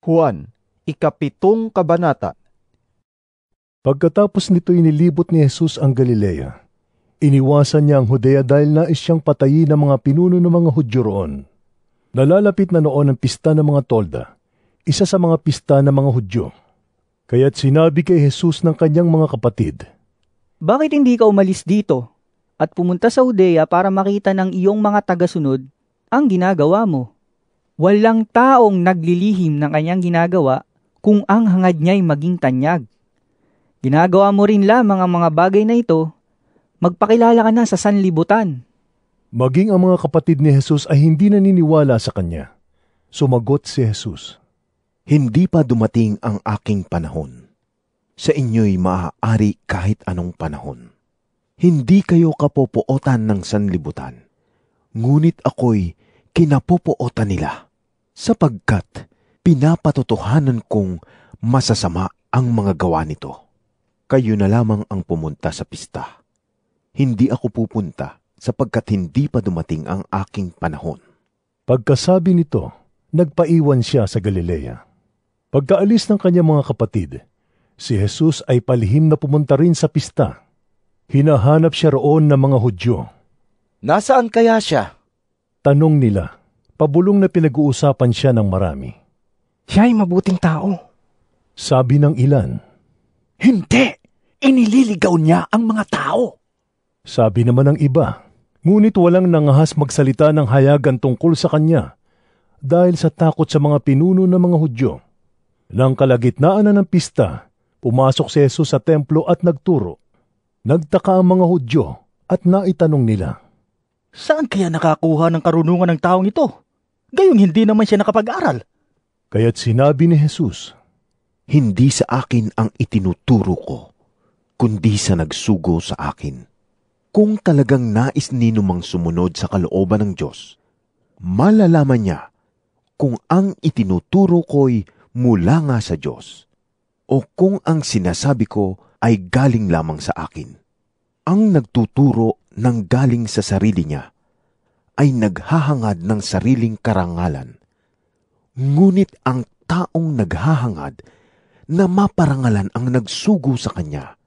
Juan, 7 kabanata. Pagkatapos nito'y nilibot ni Jesus ang Galilea. Iniwasan niya ang Judea dahil nais siyang patayin ng mga pinuno ng mga Hudyo roon. Nalalapit na noon ang pista ng mga tolda, isa sa mga pista ng mga Hudyo. Kaya't sinabi kay Jesus ng kanyang mga kapatid, "Bakit hindi ka umalis dito at pumunta sa Judea para makita ng iyong mga tagasunod ang ginagawa mo? Walang taong naglilihim ng kanyang ginagawa kung ang hangad niya'y maging tanyag. Ginagawa mo rin lamang ang mga bagay na ito, magpakilala ka na sa sanlibutan." Maging ang mga kapatid ni Jesus ay hindi naniniwala sa kanya. Sumagot si Jesus, "Hindi pa dumating ang aking panahon. Sa inyo'y maaari kahit anong panahon. Hindi kayo kapopootan ng sanlibutan, ngunit ako'y kinapopootan nila, sapagkat pinapatotohanan kong masasama ang mga gawa nito. Kayo na lamang ang pumunta sa pista. Hindi ako pupunta sapagkat hindi pa dumating ang aking panahon." Pagkasabi nito, nagpaiwan siya sa Galilea. Pagkaalis ng kanyang mga kapatid, si Jesus ay palihim na pumunta rin sa pista. Hinahanap siya roon ng mga Hudyo. Nasaan kaya siya? Tanong nila, pabulong na pinag-uusapan siya ng marami. Siya'y mabuting tao. Sabi ng ilan. Hindi! Inililigaw niya ang mga tao. Sabi naman ng iba, ngunit walang nangahas magsalita ng hayagan tungkol sa kanya dahil sa takot sa mga pinuno ng mga Hudyo. Nang kalagitnaan na ng pista, pumasok si Jesus sa templo at nagturo. Nagtaka ang mga Hudyo at naitanong nila, Saan kaya nakakuha ng karunungan ng taong ito? Gayong hindi naman siya nakapag-aral. Kaya't sinabi ni Jesus, Hindi sa akin ang itinuturo ko, kundi sa nagsugo sa akin. Kung talagang nais ninumang sumunod sa kalooban ng Diyos, malalaman niya kung ang itinuturo ko'y mula nga sa Diyos, o kung ang sinasabi ko ay galing lamang sa akin. Ang nagtuturo ng galing sa sarili niya ay naghahangad ng sariling karangalan. Ngunit ang taong naghahangad na maparangalan ang nagsugo sa kanya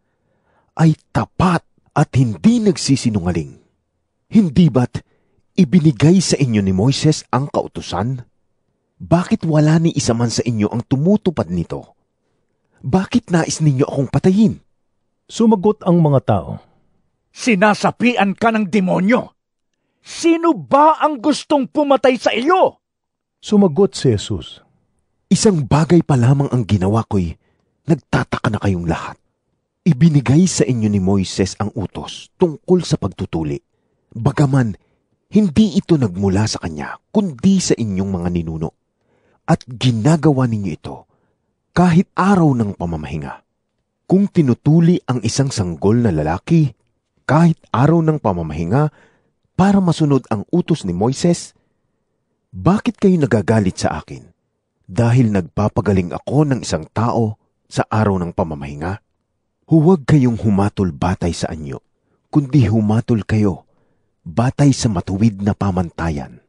ay tapat at hindi nagsisinungaling. Hindi ba't ibinigay sa inyo ni Moises ang kautusan? Bakit wala ni isa man sa inyo ang tumutupad nito? Bakit nais ninyo akong patayin? Sumagot ang mga tao, Sinasapian ka ng demonyo. Sino ba ang gustong pumatay sa iyo? Sumagot si Jesus, Isang bagay pa lamang ang ginawa ko'y nagtataka na kayong lahat. Ibinigay sa inyo ni Moises ang utos tungkol sa pagtutuli. Bagaman, hindi ito nagmula sa kanya, kundi sa inyong mga ninuno. At ginagawa ninyo ito kahit araw ng pamamahinga. Kung tinutuli ang isang sanggol na lalaki, kahit araw ng pamamahinga para masunod ang utos ni Moises, bakit kayo nagagalit sa akin? Dahil nagpapagaling ako ng isang tao sa araw ng pamamahinga? Huwag kayong humatol batay sa anyo, kundi humatol kayo batay sa matuwid na pamantayan.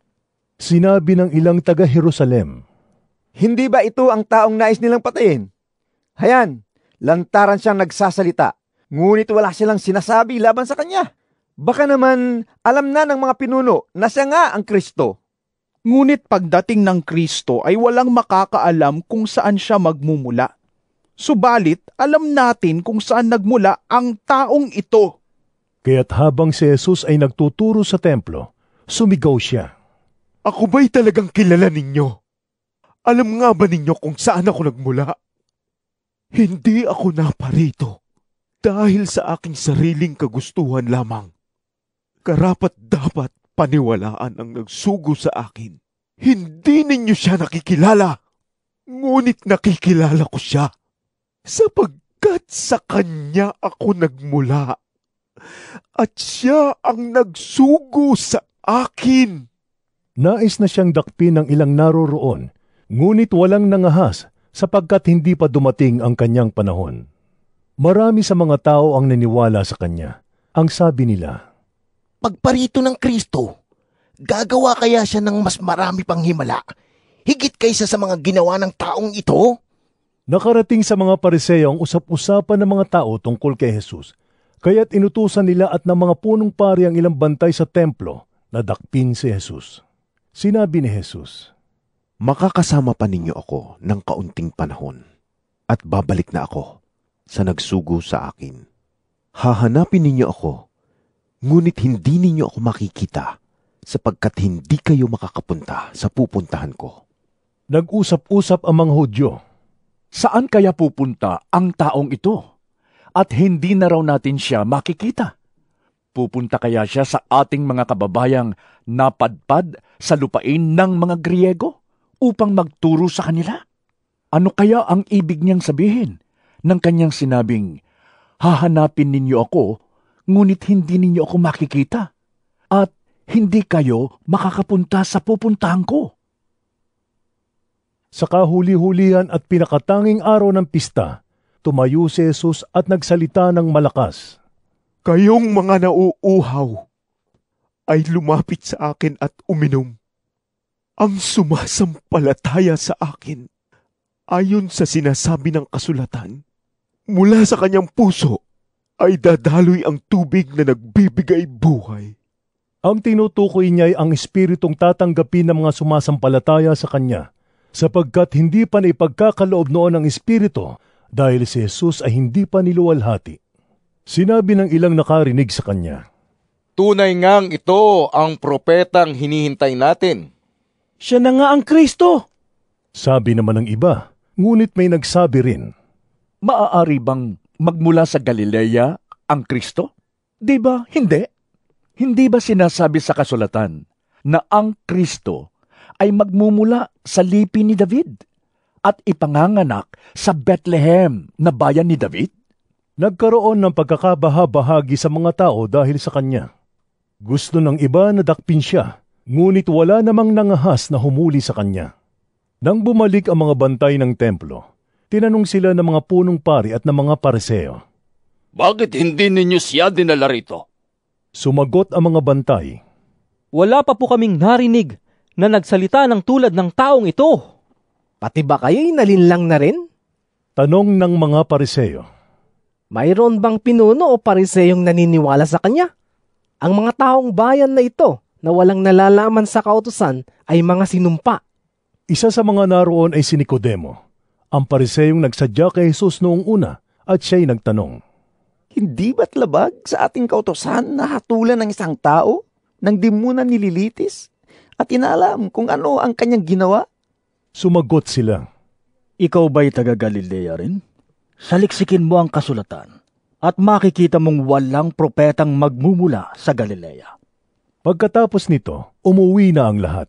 Sinabi ng ilang taga-Jerusalem, Hindi ba ito ang taong nais nilang patayin? Hayan, lantaran siyang nagsasalita, ngunit wala silang sinasabi laban sa kanya. Baka naman alam na ng mga pinuno na siya nga ang Kristo. Ngunit pagdating ng Kristo ay walang makakaalam kung saan siya magmumula. Subalit, alam natin kung saan nagmula ang taong ito. Kaya't habang si Jesus ay nagtuturo sa templo, sumigaw siya, Ako ba'y talagang kilala ninyo? Alam nga ba ninyo kung saan ako nagmula? Hindi ako naparito dahil sa aking sariling kagustuhan lamang. Karapat-dapat paniwalaan ang nagsugo sa akin. Hindi ninyo siya nakikilala, ngunit nakikilala ko siya, sapagkat sa kanya ako nagmula, at siya ang nagsugo sa akin. Nais na siyang dakpin ng ilang naroroon, ngunit walang nangahas sapagkat hindi pa dumating ang kanyang panahon. Marami sa mga tao ang naniwala sa kanya. Ang sabi nila, Pagparito ng Kristo, gagawa kaya siya ng mas marami pang himala? higit kaysa sa mga ginawa ng taong ito? Nakarating sa mga Pariseo ang usap-usapan ng mga tao tungkol kay Jesus, kaya't inutusan nila at ng mga punong pari ang ilang bantay sa templo na dakpin si Jesus. Sinabi ni Jesus, Makakasama pa ninyo ako ng kaunting panahon at babalik na ako sa nagsugo sa akin. Hahanapin ninyo ako, ngunit hindi ninyo ako makikita sapagkat hindi kayo makakapunta sa pupuntahan ko. Nag-usap-usap ang mga Hudyo. Saan kaya pupunta ang taong ito? At hindi na raw natin siya makikita. Pupunta kaya siya sa ating mga kababayang napadpad sa lupain ng mga Griego upang magturo sa kanila? Ano kaya ang ibig niyang sabihin ng kanyang sinabing, hahanapin ninyo ako, ngunit hindi ninyo ako makikita, at hindi kayo makakapunta sa pupuntahan ko? Sa kahuli-hulihan at pinakatanging araw ng pista, tumayo si Jesus at nagsalita ng malakas. Kayong mga nauuhaw ay lumapit sa akin at uminom. Ang sumasampalataya sa akin, ayon sa sinasabi ng kasulatan, mula sa kanyang puso ay dadaloy ang tubig na nagbibigay buhay. Ang tinutukoy niya ay ang espiritong tatanggapin ng mga sumasampalataya sa kanya, sapagkat hindi pa naipagkakaloob noon ang espiritu dahil si Jesus ay hindi pa niluwalhati. Sinabi ng ilang nakarinig sa kanya, Tunay ngang ito ang propetang hinihintay natin. Siya na nga ang Kristo! Sabi naman ng iba, ngunit may nagsabi rin, Maaari bang magmula sa Galilea ang Kristo? Di ba? Hindi. Hindi ba sinasabi sa kasulatan na ang Kristo ay magmumula sa lipi ni David at ipanganganak sa Bethlehem na bayan ni David? Nagkaroon ng pagkakabaha-bahagi sa mga tao dahil sa kanya. Gusto ng iba na dakpin siya, ngunit wala namang nangahas na humuli sa kanya. Nang bumalik ang mga bantay ng templo, tinanong sila ng mga punong pari at ng mga Pariseo. Bakit hindi ninyo siya dinala rito? Sumagot ang mga bantay. Wala pa po kaming narinig na nagsalita ng tulad ng taong ito. Pati ba kayo'y nalinlang na rin? Tanong ng mga Pariseo. Mayroon bang pinuno o pariseyong naniniwala sa kanya? Ang mga taong bayan na ito na walang nalalaman sa kautusan ay mga sinumpa. Isa sa mga naroon ay si Nicodemo, ang pariseyong nagsadya kay Jesus noong una, at siya'y nagtanong. Hindi ba't labag sa ating kautosan na hatulan ng isang tao nang di muna nililitis at inaalam kung ano ang kanyang ginawa? Sumagot sila. Ikaw ba'y taga Galilea rin? Saliksikin mo ang kasulatan at makikita mong walang propetang magmumula sa Galilea. Pagkatapos nito, umuwi na ang lahat.